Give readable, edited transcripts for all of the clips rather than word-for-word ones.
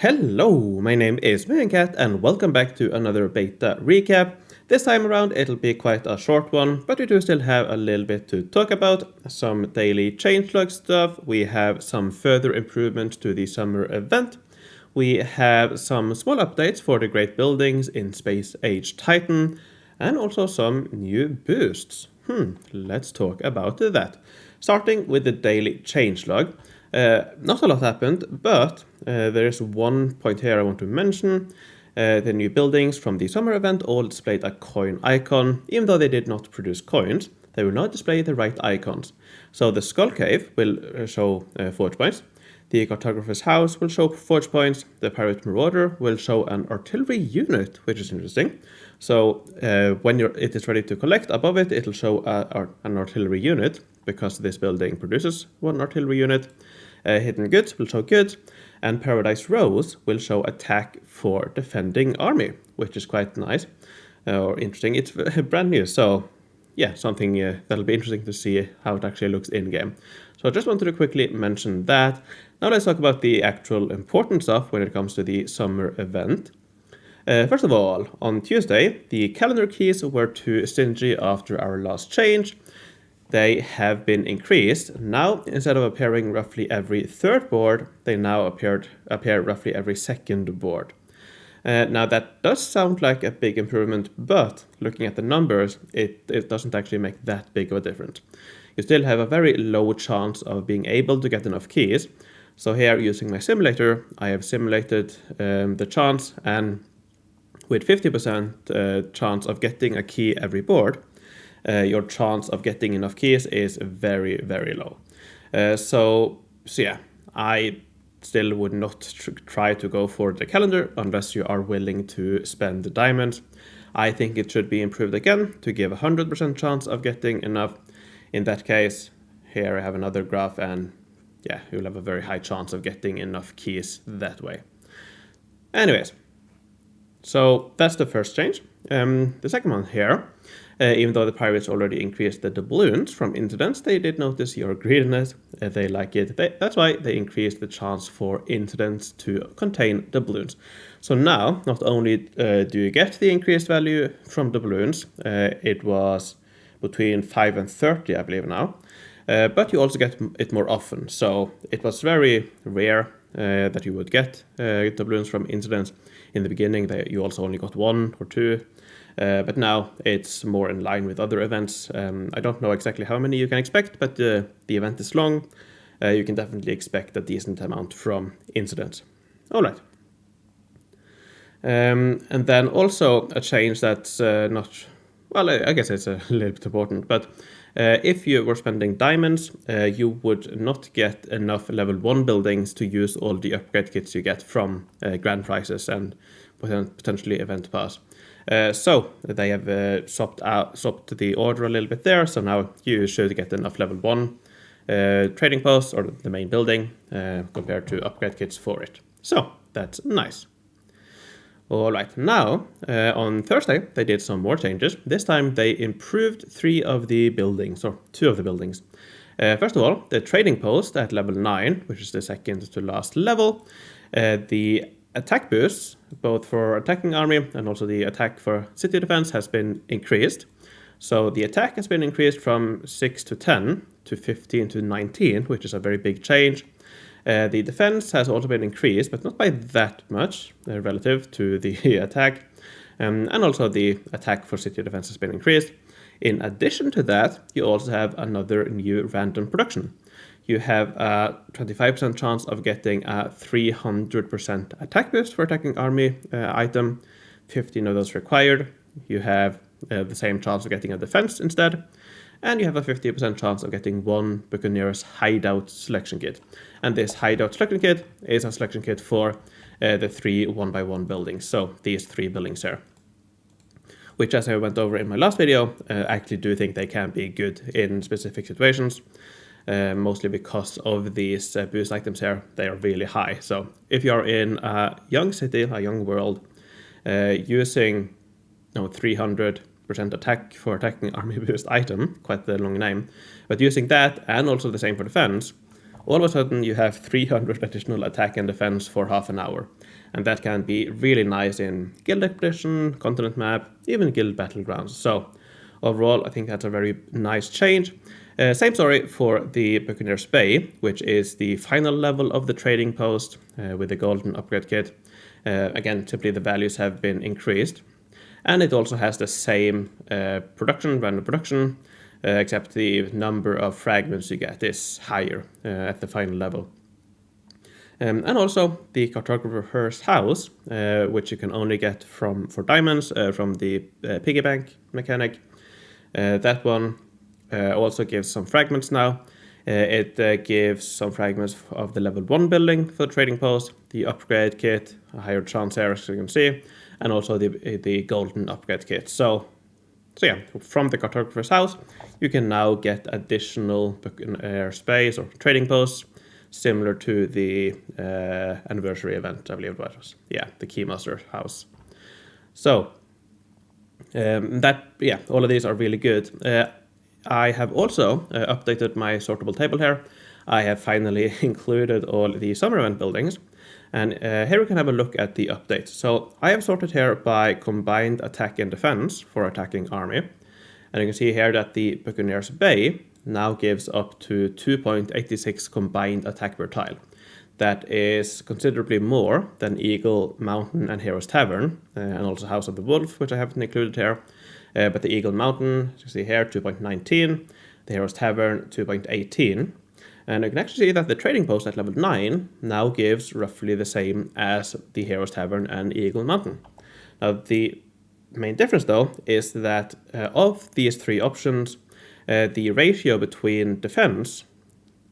Hello, my name is MooingCat and welcome back to another beta recap. This time around it'll be quite a short one, but we do still have a little bit to talk about. Some daily changelog stuff, we have some further improvements to the summer event. We have some small updates for the great buildings in Space Age Titan, and also some new boosts. Let's talk about that. Starting with the daily changelog. Not a lot happened, but there is one point here I want to mention. The new buildings from the summer event all displayed a coin icon. Even though they did not produce coins, they will now display the right icons. So the Skull Cave will show forge points. The Cartographer's house will show forge points. The Pirate Marauder will show an artillery unit, which is interesting. So when it is ready to collect above it, it'll show an artillery unit, because this building produces one artillery unit. Hidden Goods will show goods, and Paradise Rose will show attack for defending army, which is quite nice or interesting. It's brand new, so yeah, something that'll be interesting to see how it actually looks in game. So I just wanted to quickly mention that. Now let's talk about the actual important stuff when it comes to the summer event. First of all, on Tuesday, the calendar keys were too stingy after our last change. They have been increased. Now, instead of appearing roughly every third board, they now appear roughly every second board. Now, that does sound like a big improvement, but looking at the numbers, it doesn't actually make that big of a difference. You still have a very low chance of being able to get enough keys. So here, using my simulator, I have simulated the chance, and with 50% chance of getting a key every board, your chance of getting enough keys is very, very low. So yeah, I still would not try to go for the calendar unless you are willing to spend the diamonds. I think it should be improved again to give 100% chance of getting enough. In that case, here I have another graph, and yeah, you'll have a very high chance of getting enough keys that way. Anyways, so that's the first change. The second one here, even though the pirates already increased the doubloons from incidents, they did notice your greediness. They like it. That's why they increased the chance for incidents to contain doubloons. So now, not only do you get the increased value from doubloons, it was between 5 and 30, I believe now, but you also get it more often. So it was very rare that you would get doubloons from incidents. In the beginning, you also only got 1 or 2. But now it's more in line with other events. I don't know exactly how many you can expect, but the event is long. You can definitely expect a decent amount from incidents. All right. And then also a change that's not, well, I guess it's a little bit important, but if you were spending diamonds, you would not get enough level 1 buildings to use all the upgrade kits you get from grand prizes and potentially event pass. So they have swapped the order a little bit there, so now you should get enough level 1 trading posts or the main building compared to upgrade kits for it. So that's nice. Alright, now on Thursday they did some more changes. This time they improved 3 of the buildings, or 2 of the buildings. First of all, the trading post at level 9, which is the second to last level, the attack boosts, both for attacking army and also the attack for city defense, has been increased. So the attack has been increased from 6 to 10 to 15 to 19, which is a very big change. The defense has also been increased, but not by that much relative to the attack. And also the attack for city defense has been increased. In addition to that, you also have another new random production. You have a 25% chance of getting a 300% attack boost for attacking army item, 15 of those required. You have the same chance of getting a defense instead, and you have a 50% chance of getting 1 Buccaneers hideout selection kit. And this hideout selection kit is a selection kit for the 3 1x1 buildings, so these 3 buildings here. Which, as I went over in my last video, I actually do think they can be good in specific situations. Mostly because of these boost items here, they are really high. So if you're in a young city, a young world, using 300% attack for attacking army boost item, quite the long name, but using that and also the same for defense, all of a sudden you have 300 additional attack and defense for half an hour. And that can be really nice in guild expedition, continent map, even guild battlegrounds. So overall, I think that's a very nice change. Same story for the Buccaneers Bay, which is the final level of the trading post with the golden upgrade kit. Again, simply the values have been increased. And it also has the same random production, except the number of fragments you get is higher at the final level. And also the Cartographer's house, which you can only get for diamonds from the piggy bank mechanic. That one also gives some fragments now. It gives some fragments of the level 1 building for the trading post, the upgrade kit, a higher chance there as you can see, and also the golden upgrade kit. So yeah, from the Cartographer's house, you can now get additional space or trading posts, similar to the anniversary event, I believe it was. Yeah, the Keymaster house. So all of these are really good. I have also updated my sortable table here. I have finally included all the summer event buildings. And here we can have a look at the updates. So I have sorted here by combined attack and defense for attacking army. And you can see here that the Buccaneers Bay now gives up to 2.86 combined attack per tile. That is considerably more than Eagle, Mountain, and Hero's Tavern, and also House of the Wolf, which I haven't included here. But the Eagle Mountain, as you see here, 2.19, the Hero's Tavern, 2.18. And you can actually see that the trading post at level 9 now gives roughly the same as the Hero's Tavern and Eagle Mountain. Now, the main difference, though, is that of these three options, the ratio between defense,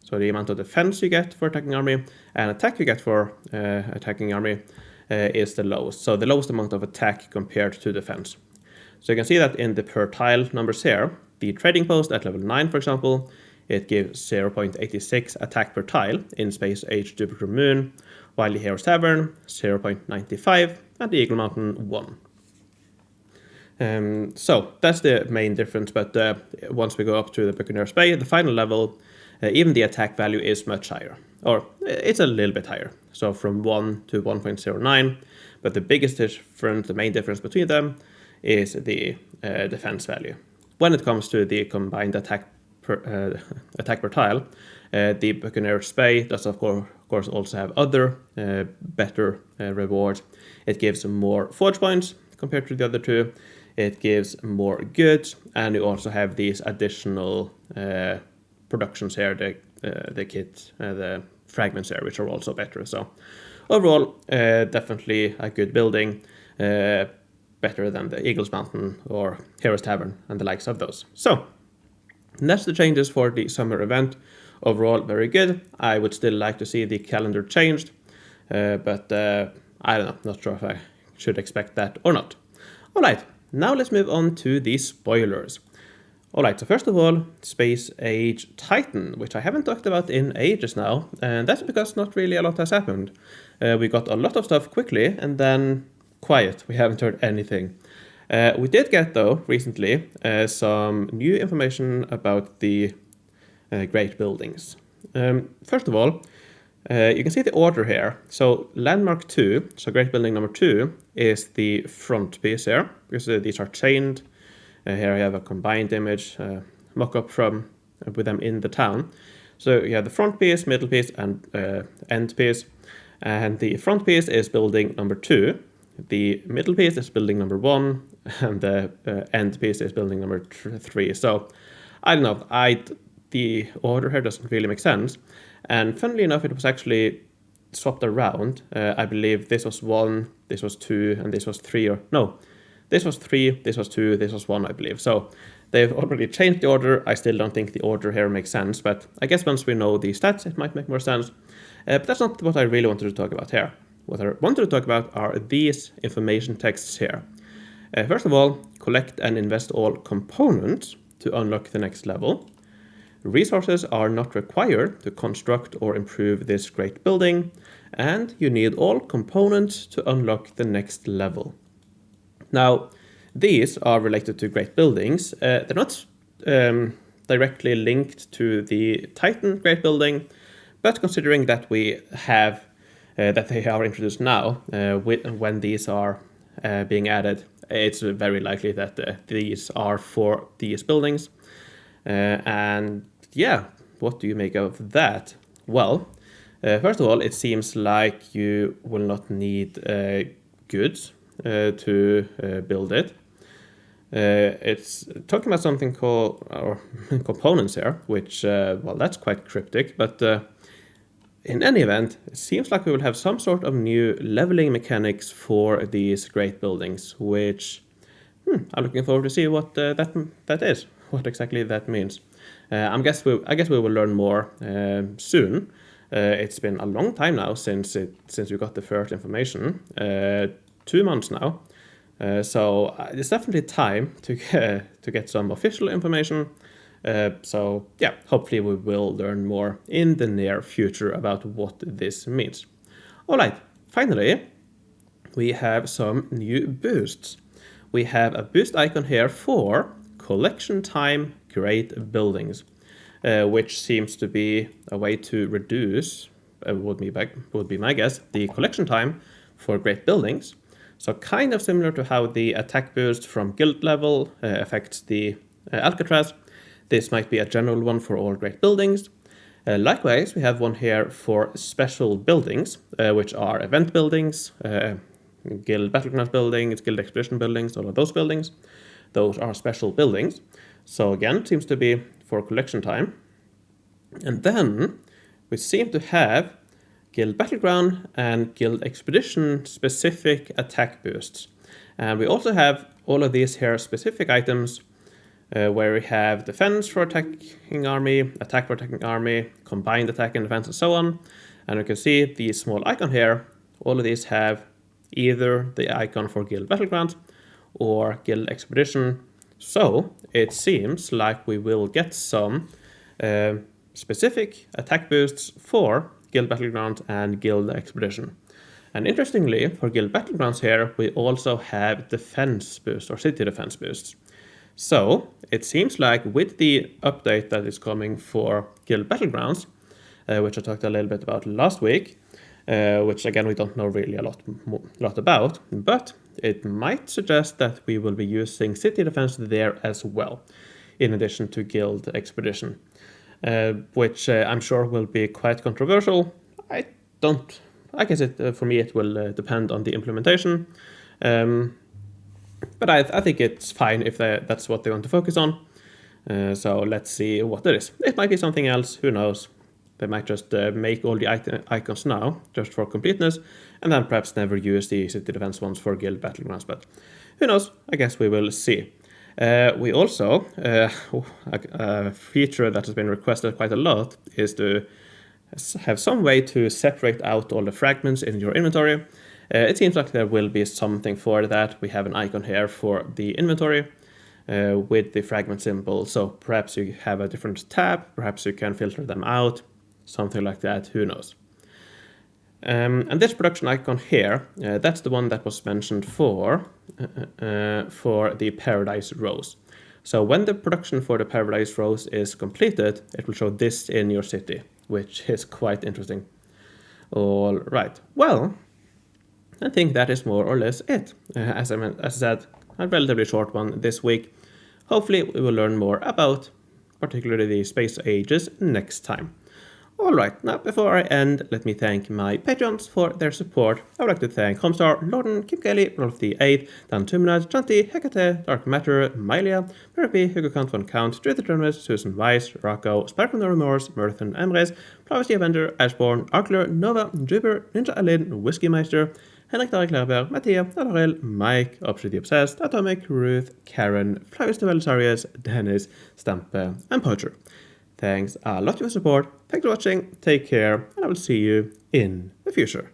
so the amount of defense you get for attacking army and attack you get for attacking army, is the lowest. So the lowest amount of attack compared to defense. So you can see that in the per tile numbers here, the trading post at level 9, for example, it gives 0.86 attack per tile in Space Age Jupiter Moon, while the Hero's Tavern, 0.95, and the Eagle Mountain, 1. So that's the main difference, but once we go up to the Buccaneers Bay, the final level, even the attack value is much higher, or it's a little bit higher, so from 1 to 1.09, but the biggest difference, the main difference between them is the defense value. When it comes to the combined attack per tile, the Buccaneers Bay does of course also have other better rewards. It gives more forge points compared to the other two. It gives more goods, and you also have these additional productions here, the kit, the fragments here, which are also better. So overall, definitely a good building, better than the Eagle's Mountain or Hero's Tavern and the likes of those. So that's the changes for the summer event. Overall, very good. I would still like to see the calendar changed, but I don't know, not sure if I should expect that or not. All right, now let's move on to the spoilers. All right, so first of all, Space Age Titan, which I haven't talked about in ages now, and that's because not really a lot has happened. We got a lot of stuff quickly, and then quiet. We haven't heard anything. We did get, though, recently, some new information about the great buildings. First of all, you can see the order here. So Landmark 2, so Great Building number 2, is the front piece here, because these are chained. Here I have a combined image, mock-up with them in the town. So you have the front piece, middle piece, and end piece. And the front piece is building number 2. The middle piece is building number 1, and the end piece is building number 3. So I don't know, the order here doesn't really make sense. And funnily enough, it was actually swapped around. I believe this was 1, this was 2, and this was 3, or no, this was 3, this was 2, this was 1, I believe. So they've already changed the order. I still don't think the order here makes sense, but I guess once we know the stats, it might make more sense. But that's not what I really wanted to talk about here. What I wanted to talk about are these information texts here. First of all, collect and invest all components to unlock the next level. Resources are not required to construct or improve this great building, and you need all components to unlock the next level. Now, these are related to great buildings. They're not directly linked to the Titan great building, But considering that we have that they are introduced now, when these are being added, it's very likely that these are for these buildings. And yeah, what do you make of that? Well, first of all, it seems like you will not need goods to build it. It's talking about something called components here, which, well, that's quite cryptic, but in any event, it seems like we will have some sort of new leveling mechanics for these great buildings, which I'm looking forward to see what that is, what exactly that means. I guess we will learn more soon. It's been a long time now since we got the first information, 2 months now. So it's definitely time to get some official information. So yeah, hopefully we will learn more in the near future about what this means. All right, finally, we have some new boosts. We have a boost icon here for collection time great buildings, which seems to be a way to reduce, would be my guess, the collection time for great buildings. So kind of similar to how the attack boost from guild level affects the Alcatraz. This might be a general one for all great buildings. Likewise, we have one here for special buildings, which are event buildings, guild battleground buildings, guild expedition buildings, all of those buildings. Those are special buildings. So again, seems to be for collection time. And then we seem to have guild battleground and guild expedition specific attack boosts. And we also have all of these here specific items where we have defense for attacking army, attack for attacking army, combined attack and defense, and so on. And you can see the small icon here. All of these have either the icon for guild battleground or guild expedition. So it seems like we will get some specific attack boosts for guild battleground and guild expedition. And interestingly, for guild battlegrounds here, we also have defense boosts or city defense boosts. So it seems like with the update that is coming for guild battlegrounds, which I talked a little bit about last week, which again we don't know really a lot about, but it might suggest that we will be using city defense there as well, in addition to guild expedition, which I'm sure will be quite controversial. I guess for me it will depend on the implementation. But I think it's fine if that's what they want to focus on. So let's see what it is. It might be something else, who knows. They might just make all the icons now, just for completeness, and then perhaps never use the city defense ones for guild battlegrounds, but who knows, I guess we will see. We also, a feature that has been requested quite a lot is to have some way to separate out all the fragments in your inventory. It seems like there will be something for that. We have an icon here for the inventory with the fragment symbol. So perhaps you have a different tab, perhaps you can filter them out, something like that, who knows. And this production icon here, that's the one that was mentioned for the Paradise Rose. So when the production for the Paradise Rose is completed, it will show this in your city, which is quite interesting. All right, well, I think that is more or less it. As I said, a relatively short one this week. Hopefully we will learn more about particularly the space ages next time. Alright, now before I end, let me thank my patrons for their support. I would like to thank Homestar, Lorden, Kim Kelly, Rolf the 8th, Dan Tuminad, Janti, Hecate, Dark Matter, Mylia, Mirapi, Hugo Count Von Count, Druid the Journalist, Susan Weiss, Rocco, Sparkle No Remorse, Mirthan Emres, Flowers the Avenger, Ashborn, Arkler, Nova, Jupiter, Ninja Alin, Whiskey Meister, Henrik Derek Lerberg, Mattia, Adorel, Mike, Obsity Obsessed, Atomic, Ruth, Karen, Flavius Novellisarius, Dennis, Stampe, and Poacher. Thanks a lot for your support. Thanks for watching, take care, and I will see you in the future.